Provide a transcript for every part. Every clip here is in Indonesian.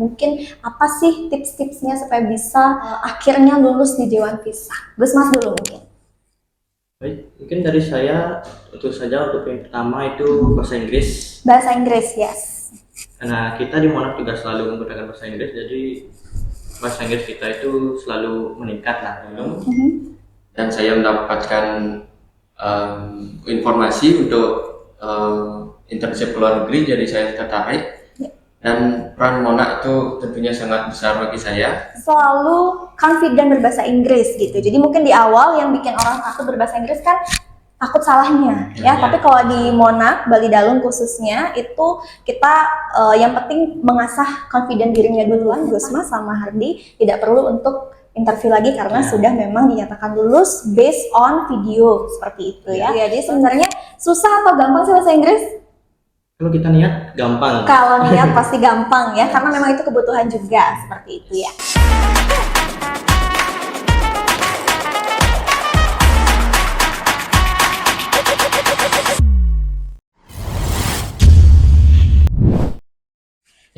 Mungkin apa sih tips-tipsnya supaya bisa akhirnya lulus di Dewan Visa? Gus Mas dulu mungkin. Baik, mungkin dari saya untuk yang pertama itu bahasa Inggris. Bahasa Inggris, yes. Karena kita di Monak juga selalu menggunakan bahasa Inggris, jadi bahasa Inggris kita itu selalu meningkat lah dulu. Dan saya mendapatkan informasi untuk internship ke luar negeri, jadi saya tertarik. Dan peran Monak itu tentunya sangat besar bagi saya. Selalu confident berbahasa Inggris gitu. Jadi mungkin di awal yang bikin orang takut berbahasa Inggris kan takut salahnya ya. Tapi kalau di Monak, Bali Dalung khususnya itu kita yang penting mengasah confident dirinya duluan. Gus Mas sama Hardi tidak perlu untuk interview lagi karena sudah memang dinyatakan lulus based on video seperti itu ya. Jadi sebenarnya susah atau gampang sih bahasa Inggris? Kalau kita niat gampang. Kalau niat pasti gampang ya, karena memang itu kebutuhan juga seperti itu ya.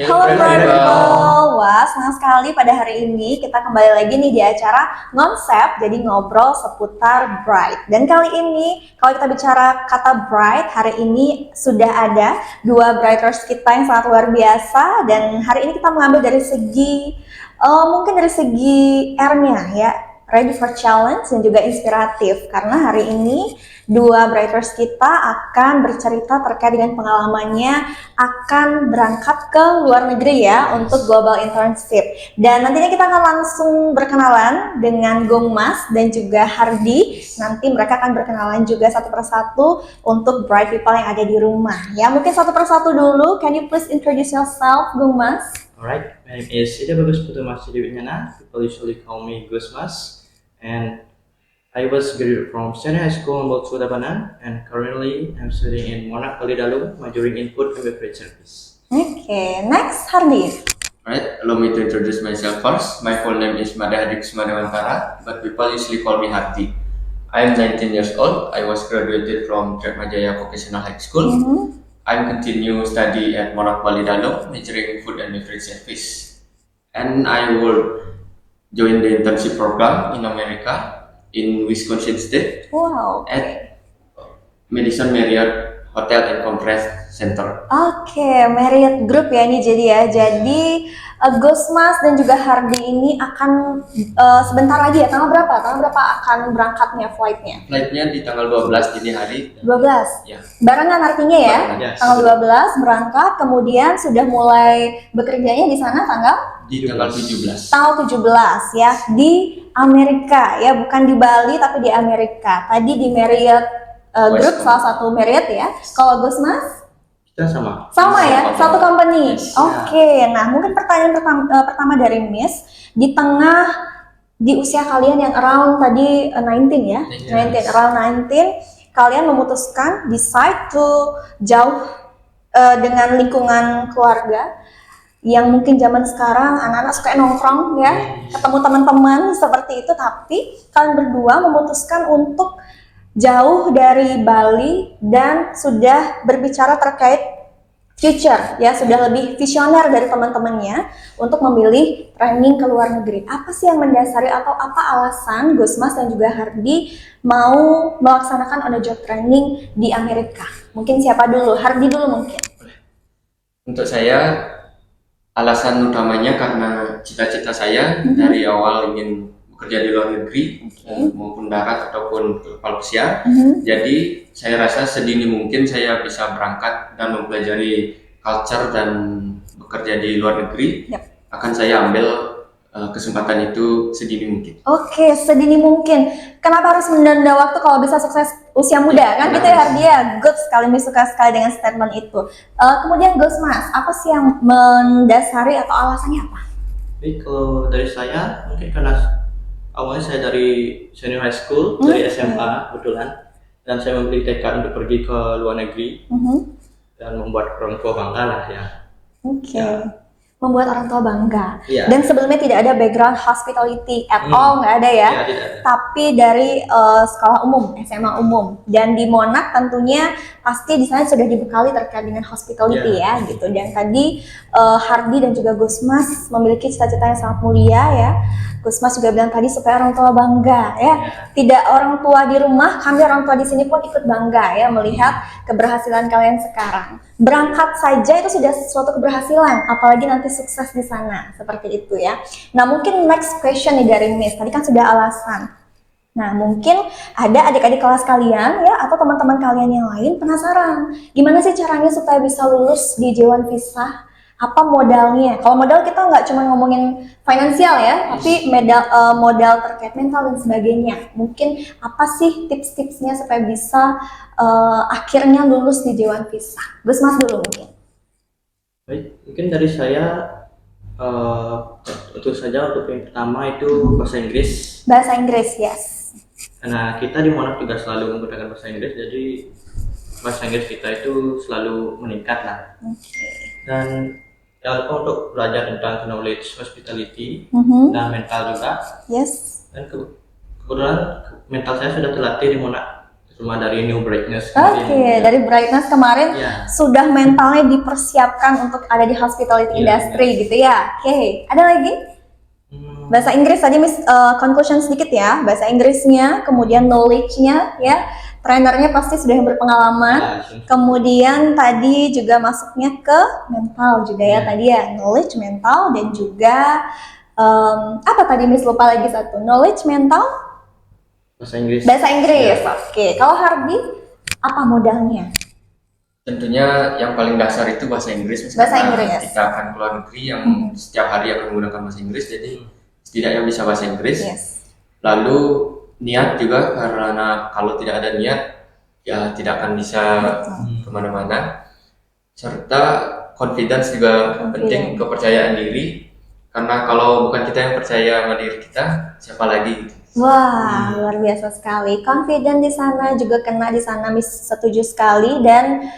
Halo people, wah senang sekali pada hari ini kita kembali lagi nih di acara Ngonsep, jadi ngobrol seputar Bright. Dan kali ini kalau kita bicara kata Bright, hari ini sudah ada dua Brighters kita yang sangat luar biasa. Dan hari ini kita mengambil dari segi, mungkin dari segi R-nya ya, ready for challenge dan juga inspiratif. Karena hari ini dua Brighters kita akan bercerita terkait dengan pengalamannya akan berangkat ke luar negeri ya untuk global internship. Dan nantinya kita akan langsung berkenalan dengan Gung Mas dan juga Hardi. Nanti mereka akan berkenalan juga satu persatu untuk bright people yang ada di rumah. Ya mungkin satu persatu dulu. Can you please introduce yourself, Gung Mas? Alright, my name is Ida Bagus Putu Mas Dewinyana. People usually call me Gus Mas, and I was graduated from Senior High School in Botswana, and currently I'm studying in Monak Bali Dalung, majoring in food and beverage service. Okay, next Hardi. Alright, allow me to introduce myself first. My full name is Mada Hadik Sumadewantara, but people usually call me Hardi. I am 19 years old. I was graduated from Trekmajaya Vocational High School. I'm continue study at Monak Bali Dalung, majoring in food and beverage service. And I will join the internship program in America, in Wisconsin State. Wow. At Madison Marriott Hotel and Conference Center. Oke, Marriott Group ya ini jadi ya. Jadi Gus Mas dan juga Hardi ini akan sebentar lagi ya, tanggal berapa? Tanggal berapa akan berangkatnya flightnya? Flightnya di tanggal 12 dini hari. 12? Ya. Barengan artinya ya? Yes. Tanggal 12 berangkat, kemudian sudah mulai bekerjanya di sana tanggal? Di tanggal 17. Tanggal 17 ya, di Amerika ya, bukan di Bali tapi di Amerika. Tadi di Marriott Group, salah satu Marriott ya. Kalau Gus Mas? Kita sama. Sama ya, satu company. Yes. Oke, nah mungkin pertanyaan pertama dari Miss, di tengah di usia kalian yang around tadi 19 ya, 19, around 19, kalian memutuskan decide to jauh dengan lingkungan keluarga yang mungkin zaman sekarang anak-anak suka nongkrong ya, ketemu teman-teman seperti itu, tapi kalian berdua memutuskan untuk jauh dari Bali dan sudah berbicara terkait future ya, sudah lebih visioner dari teman-temannya untuk memilih training ke luar negeri. Apa sih yang mendasari atau apa alasan Gus Mas dan juga Hardi mau melaksanakan on the job training di Amerika? Mungkin siapa dulu? Hardi dulu mungkin. Untuk saya, alasan utamanya karena cita-cita saya dari awal ingin bekerja di luar negeri, maupun darat ataupun kapal pesiar. Jadi saya rasa sedini mungkin saya bisa berangkat dan mempelajari culture dan bekerja di luar negeri. Akan saya ambil kesempatan itu sedini mungkin. Oke, sedini mungkin. Kenapa harus menunda waktu kalau bisa sukses usia muda? Kan gitu ya Hardi ya. Good sekali, suka sekali dengan statement itu. Kemudian Gus Mas, apa sih yang mendasari atau alasannya apa? Jadi kalau dari saya, mungkin karena awalnya saya dari senior high school, dari SMA kebetulan, dan saya memilih tekad untuk pergi ke luar negeri dan membuat orang tua bangga lah ya. Oke. membuat orang tua bangga. Iya. Dan sebelumnya tidak ada background hospitality at Hmm. all, nggak ada ya. Ya, tidak ada. Tapi dari sekolah umum, SMA umum, dan di Monak tentunya pasti di sana sudah dibekali terkait dengan hospitality ya, gitu. Dan tadi Hardi dan juga Gusmas memiliki cita-cita yang sangat mulia ya. Gusmas juga bilang tadi supaya orang tua bangga ya. Tidak orang tua di rumah, kami orang tua di sini pun ikut bangga ya melihat keberhasilan kalian sekarang. Berangkat saja itu sudah suatu keberhasilan, apalagi nanti sukses di sana seperti itu ya. Nah mungkin next question nih dari Miss, tadi kan sudah alasan. Nah mungkin ada adik-adik kelas kalian ya atau teman-teman kalian yang lain penasaran gimana sih caranya supaya bisa lulus di J1 Visa? Apa modalnya? Kalau modal kita nggak cuma ngomongin finansial ya, tapi modal terkait mental dan sebagainya. Mungkin apa sih tips-tipsnya supaya bisa akhirnya lulus di J1 Visa? Gusmas dulu mungkin. Baik, mungkin dari saya untuk yang pertama itu bahasa Inggris. Bahasa Inggris, yes. Karena kita di Monak juga selalu menggunakan bahasa Inggris, jadi bahasa Inggris kita itu selalu meningkat lah. Dan jangan lupa untuk belajar tentang knowledge hospitality dan mental juga. Yes. Dan kebetulan mental saya sudah terlatih di Monak, cuma dari New Brightness. Oke, dari Brightness kemarin Ya. sudah mentalnya dipersiapkan untuk ada di hospitality industry gitu ya. Oke, ada lagi? Bahasa Inggris tadi Miss conclusion sedikit ya. Bahasa Inggrisnya, kemudian knowledge-nya ya. Trainernya pasti sudah yang berpengalaman. Kemudian tadi juga masuknya ke mental juga ya tadi ya, knowledge, mental, dan juga apa tadi Miss lupa lagi satu, knowledge, mental, Bahasa Inggris. bahasa Inggris. Oke, kalau Hardi apa modalnya? Tentunya yang paling dasar itu bahasa Inggris. Bahasa Karena Inggris. Kita akan keluar negeri yang setiap hari akan menggunakan bahasa Inggris, jadi setidaknya bisa bahasa Inggris. Yes. Lalu niat juga, karena kalau tidak ada niat ya tidak akan bisa kemana-mana. Serta confidence juga penting, kepercayaan diri. Karena kalau bukan kita yang percaya sama diri kita, siapa lagi gitu. Wah, luar biasa sekali. Confident di sana juga kena di sana, Miss setuju sekali. Dan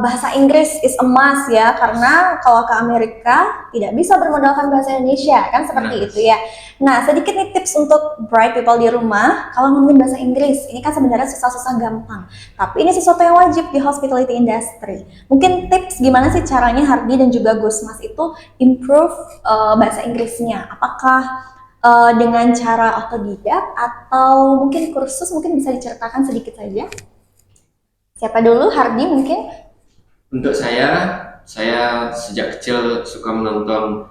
bahasa Inggris is a must ya, karena kalau ke Amerika tidak bisa bermodalkan bahasa Indonesia kan seperti itu ya. Nah, sedikit nih tips untuk bright people di rumah kalau ngomongin bahasa Inggris. Ini kan sebenarnya susah-susah gampang, tapi ini sesuatu yang wajib di hospitality industry. Mungkin tips gimana sih caranya Hardi dan juga Gusmas itu improve bahasa Inggrisnya? Apakah dengan cara otodidak atau mungkin kursus, mungkin bisa diceritakan sedikit saja? Siapa dulu? Hardi mungkin? Untuk saya sejak kecil suka menonton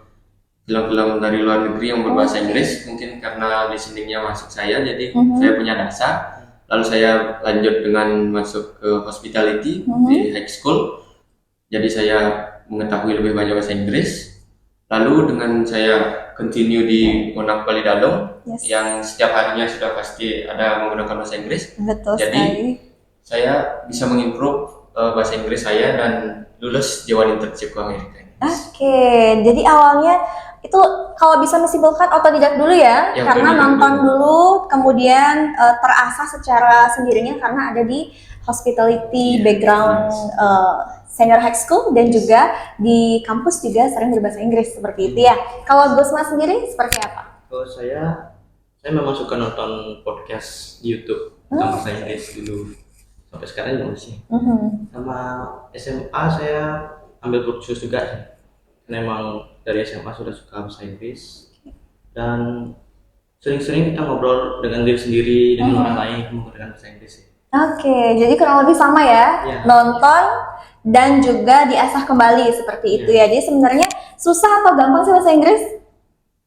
film-film dari luar negeri yang berbahasa Inggris. Mungkin karena listeningnya masuk saya, jadi saya punya dasar. Lalu saya lanjut dengan masuk ke hospitality di high school. Jadi saya mengetahui lebih banyak bahasa Inggris. Lalu dengan saya continue di Monak Bali Dalong, yang setiap harinya sudah pasti ada menggunakan bahasa Inggris. Betul jadi sekali. saya bisa mengimprove bahasa Inggris saya dan lulus J1 internship ke Amerika. Oke, jadi awalnya itu kalau bisa disimpulkan otodidak dulu ya, Ya, karena otodidak nonton dulu, kemudian terasah secara sendirinya karena ada di hospitality background senior high school, dan juga di kampus juga sering berbahasa Inggris seperti itu ya. Kalau Gusmas sendiri seperti apa? Kalau saya memang suka nonton podcast di YouTube tentang bahasa Inggris dulu. Sampai sekarang juga masih. Sama SMA saya ambil kursus juga sih. Karena emang dari SMA sudah suka bahasa Inggris. Dan sering-sering kita ngobrol dengan diri sendiri, dengan orang lain menggunakan bahasa Inggris sih. Oke, jadi kurang lebih sama ya, nonton dan juga diasah kembali seperti itu ya. Jadi sebenarnya susah atau gampang sih bahasa Inggris?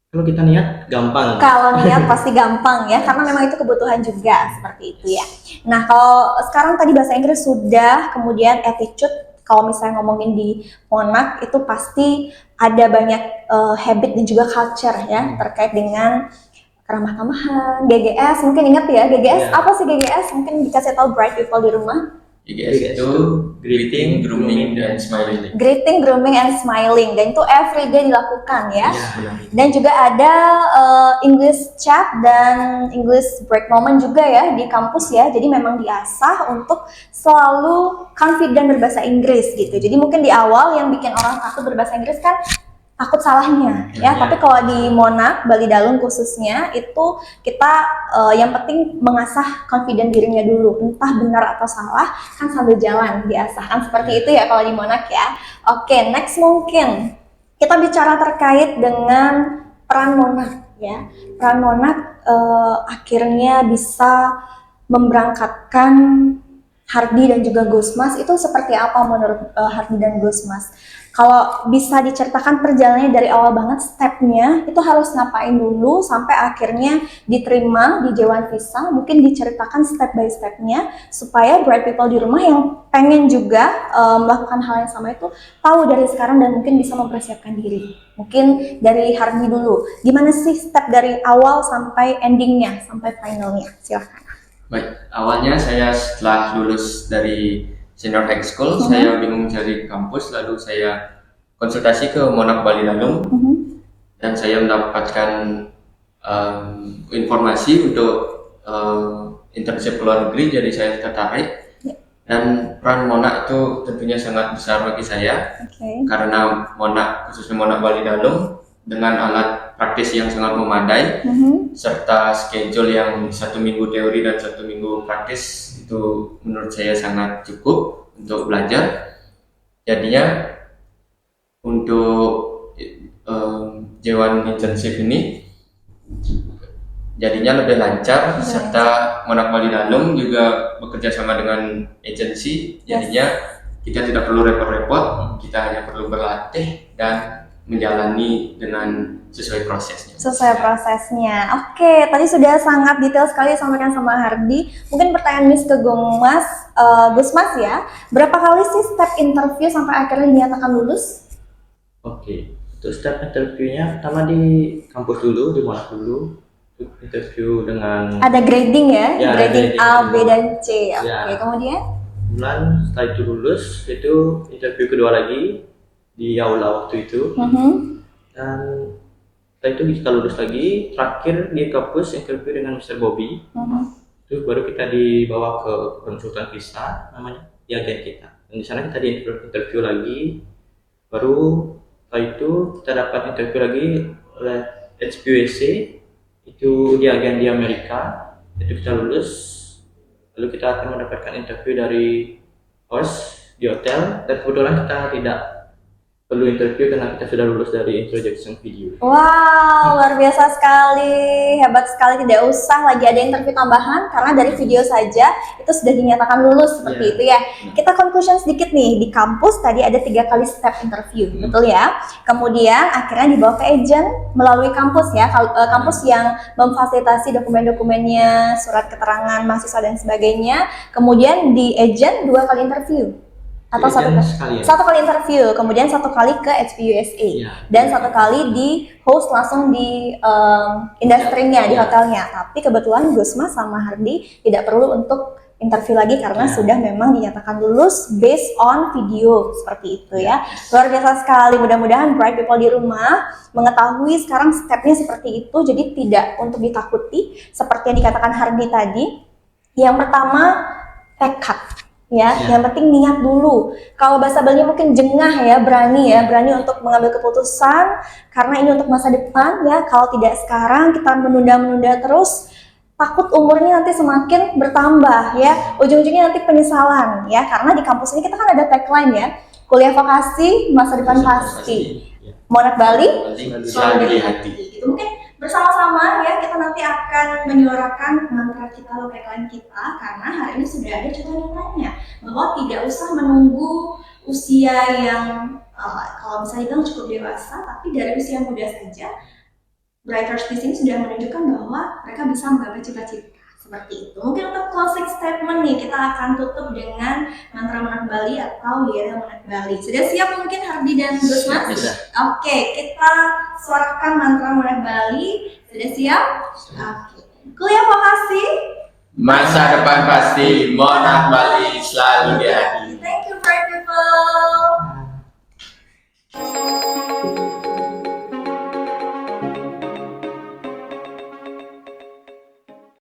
Kalau kita niat gampang. Kalau niat pasti gampang ya, karena memang itu kebutuhan juga seperti itu ya. Nah, kalau sekarang tadi bahasa Inggris sudah, kemudian attitude, kalau misalnya ngomongin di Monak itu pasti ada banyak habit dan juga culture ya terkait dengan keramah tamahan, GGS, mungkin ingat ya GGS. Apa sih GGS? Mungkin dikasih tahu bright people di rumah. GGS itu greeting, grooming, dan smiling. Greeting, grooming, and smiling, dan itu everyday dilakukan ya. Benar. Dan juga ada English chat dan English break moment juga ya di kampus ya. Jadi memang diasah untuk selalu confident berbahasa Inggris gitu. Jadi mungkin di awal yang bikin orang takut berbahasa Inggris kan takut salahnya ya. Ya. Tapi kalau di Monarch Bali Dalung khususnya itu kita yang penting mengasah confident dirinya dulu, entah benar atau salah kan sambil jalan diasah kan, seperti itu ya kalau di Monarch ya. Oke, next mungkin kita bicara terkait dengan peran Monarch ya. Peran Monarch akhirnya bisa memberangkatkan Hardi dan juga Gusmas, itu seperti apa menurut Hardi dan Gusmas? Kalau bisa diceritakan perjalanannya dari awal banget, stepnya itu harus ngapain dulu sampai akhirnya diterima di Dewan Visa, mungkin diceritakan step by stepnya supaya bright people di rumah yang pengen juga melakukan hal yang sama itu tahu dari sekarang dan mungkin bisa mempersiapkan diri. Mungkin dari Hardi dulu, gimana sih step dari awal sampai endingnya, sampai finalnya? Silahkan. Baik, awalnya saya setelah lulus dari senior high school, saya bingung cari kampus, lalu saya konsultasi ke Monarch Bali Dalung dan saya mendapatkan informasi untuk internship ke luar negeri, jadi saya tertarik. Dan peran Monarch itu tentunya sangat besar bagi saya, karena Monarch, khususnya Monarch Bali Dalung, dengan alat praktis yang sangat memadai, serta schedule yang 1 minggu teori dan 1 minggu praktis, itu menurut saya sangat cukup untuk belajar. Jadinya untuk Dewan internship ini jadinya lebih lancar, serta Monarch Bali Dalung juga bekerja sama dengan agensi, jadinya kita tidak perlu repot-repot, kita hanya perlu berlatih dan menjalani dengan sesuai prosesnya. Sesuai prosesnya. Oke, tadi sudah sangat detail sekali disampaikan sama Hardi. Mungkin pertanyaan Miss ke Gusmas ya. Berapa kali sih step interview sampai akhirnya dinyatakan lulus? Oke, untuk step interviewnya pertama di kampus dulu, di Monarch dulu. Untuk interview dengan Ada grading ya, Ya, grading grading A, B, dulu. dan C. Oke, Ya. kemudian? bulan setelah itu lulus, itu interview kedua lagi di aula waktu itu. Dan setelah itu kita lulus lagi, terakhir di kampus interview dengan Mr. Bobby. Itu baru kita dibawa ke konsultan visa, namanya di agen kita. Dan di sana kita di interview lagi, baru setelah itu kita dapat interview lagi oleh HPUSA, itu di agen di Amerika. Itu kita lulus, lalu kita akan mendapatkan interview dari host di hotel, dan kebetulan kita tidak perlu interview karena kita sudah lulus dari introduction video. Wow, luar biasa sekali, hebat sekali, tidak usah lagi ada interview tambahan karena dari video saja itu sudah dinyatakan lulus seperti itu ya. Kita conclusion sedikit nih, di kampus tadi ada 3 kali step interview, betul ya. Kemudian akhirnya dibawa ke agent melalui kampus ya, kampus yang memfasilitasi dokumen-dokumennya, surat keterangan mahasiswa dan sebagainya. Kemudian di agent 2 kali interview. Atau satu kali interview, kemudian 1 kali ke HPUSA, dan 1 kali di host langsung di industrinya, di hotelnya. Tapi kebetulan Gusmas sama Hardi tidak perlu untuk interview lagi karena sudah memang dinyatakan lulus based on video, seperti itu ya. Luar biasa sekali, mudah-mudahan bright people di rumah mengetahui sekarang stepnya seperti itu, jadi tidak untuk ditakuti seperti yang dikatakan Hardi tadi. Yang pertama, tekad. Yang penting niat dulu. Kalau bahasa Bali mungkin jengah ya, berani untuk mengambil keputusan karena ini untuk masa depan ya. Kalau tidak sekarang kita menunda-menunda terus, takut umurnya nanti semakin bertambah ya. Ujung-ujungnya nanti penyesalan ya. Karena di kampus ini kita kan ada tagline ya, kuliah vokasi, masa depan pasti. Monarch Bali selalu di hati. Gitu. Mungkin bersama-sama ya kita nanti akan menyuarakan mantra kita, tagline kita, karena hari ini sudah ada contoh-contohnya bahwa tidak usah menunggu usia yang kalau misalnya bilang cukup dewasa, tapi dari usia muda saja Brighters di sini sudah menunjukkan bahwa mereka bisa menggapai cita-cita seperti itu. Mungkin untuk closing statement nih kita akan tutup dengan mantra Monarch Bali atau Yel Monarch Bali. Sudah siap mungkin Hardi dan Gusmas? Oke, kita suarakan mantra Monarch Bali. Sudah siap? Oke. Kuliah vokasi, masa depan pasti, Monarch Bali selalu di hati. Thank you bright people.